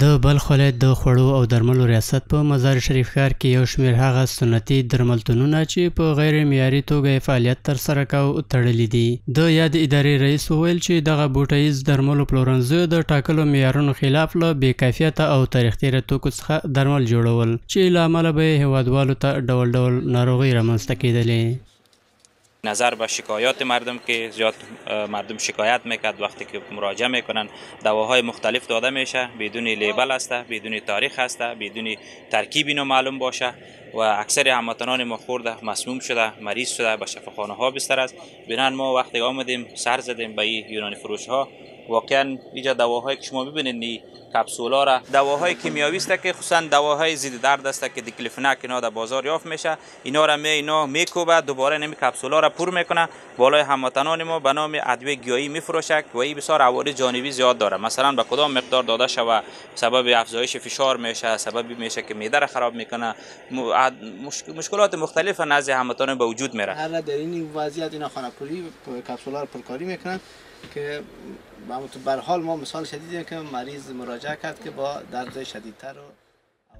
د بلخ ولایت د خوړو او درملو ریاست په مزار شریف ښار کې یو شمېر هغه سنتي درملتونونه چې په غیر معیاري توګه فعالیت ترسره کاوه تړلي دي. د یاد ادارې رئیس وویل چې دغه بوټیز درملو پلورنځیو د ټاکلو معیارونو خلاف له بې کیفیته او تاریخ تیره توکو څخه درمل جوړول چې له امله به یې هیوادوالو ته ډول ډول ناروغۍ رامنځته کېدلې. نظر به شکایات مردم که زیاد مردم شکایت میکرد وقتی که مراجعه میکنن دواهای مختلف داده میشه بدون لیبل است، بدون تاریخ است، بدون ترکیب اینو معلوم باشه و اکثر هموطنان ما خورده مسموم شده، مریض شده، به شفاخانه ها بستر است. بنان ما وقتی آمدیم سر زدیم به این یونانی فروش ها، واقعا اینجا دواهایی که شما ببینید کپسولا را دواهای کیمیاوی است که خصوصا دواهای ضد درد است که دیکلفناک اینا در بازار یافت میشه، اینا را اینا میکوبه دوباره نمی کپسولا را پر میکنه بالای هموطنان ما به نام ادویه گیاهی میفروشه و این بسیار عوارض جانبی زیاد داره. مثلا به کدام مقدار داده شوه سبب افزایش فشار میشه، سبب میشه که معده را خراب میکنه، مشکلات مختلف نزد هموطنان به وجود میره. هر در این وضعیت اینا خانه‌پولی کپسولا را پرکاری میکنن که به هر حال ما مثال شدیدی که مریض مراجعه کرد که با درد شدیدتر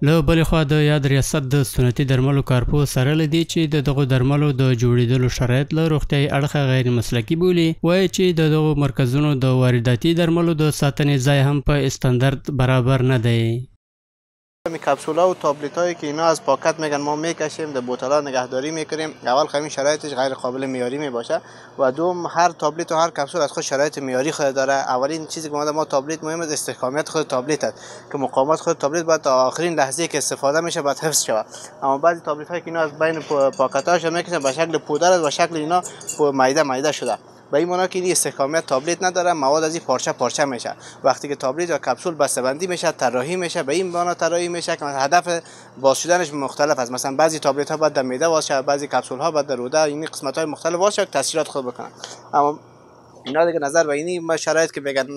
له بلې خوا د یاد ریاست د سنتي درملو کارپوه سره لدی چې د دغو درملو د جوړېدلو شرایط له روغتیایي اړخه غیر مسلکي بولي، وایي چې د دغو مرکزونو د وارداتي درملو د ساتنې ځای هم په استاندارد برابر نه دی. کپسولا و تابلت هایی که اینا از پاکت میگن ما میکشیم در بوتلا نگهداری میکنیم. اول همین شرایطش غیر قابل معیاری میباشه و دوم هر تابلت و هر کپسول از خود شرایط معیاری خود داره. اولین چیزی که ما تابلت مهم است استحکامیت خود تابلت است که مقاومت خود تابلت باید تا آخرین لحظه که استفاده میشه باید حفظ شود. اما بعضی تابلت هایی که اینا از بین پاکت هاش میکشن به شکل پودر است و شکل اینا میده شده. به این معنی که این استحکامیت تابلت نداره، مواد از این پارچه میشه. وقتی که تابلت یا کپسول بسته‌بندی میشه طراحی میشه به این معنی طراحی میشه که هدف باز شدنش مختلف است. مثلا بعضی تابلت ها باید در معده باز شه، بعضی کپسول ها باید در روده، این قسمت های مختلف باز شه تاثیرات خود بکنن. اما اینا دیگه نظر به این شرایط که بگن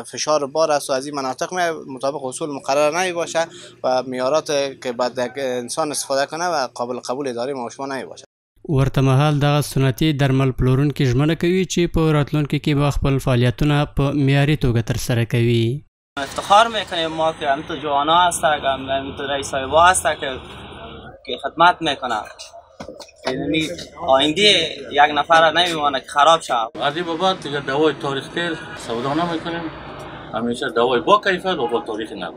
فشار بار است و از این مناطق مطابق اصول مقرر نمیباشه و معیارات که بعد انسان استفاده کنه و قابل قبول اداره ما شما نمیباشه. ورته مهال دغه سنتي درمل پلورونکي ژمنه کوي چې په راتلونکي کې به خپل فعالیتونه په معیاري توګه ترسره کوي. افتخار میکنیم ما که همینطور جوانا هست، همینطور رئیس صاحبا هست که خدمت میکنه. یعنی آینده یک نفر نمیمونه که خراب شه. از این بعد دیگه دوای تاریخ تیر سودا نمیکنیم، همیشه دوای با کیفیت و با تاریخ نو.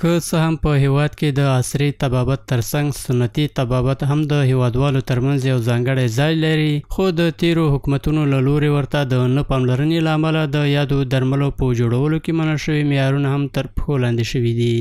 که څه هم په هیواد کې د عصري طبابت ترڅنګ سنتي طبابت هم د هیوادوالو ترمنځ یو ځانګړی ځای لري، خو د تیرو حکومتونو له لورې ورته د نه پاملرنې له امله د یادو درملو په جوړولو کې منل شوي معیارونه هم تر پښو لاندې شوي دي.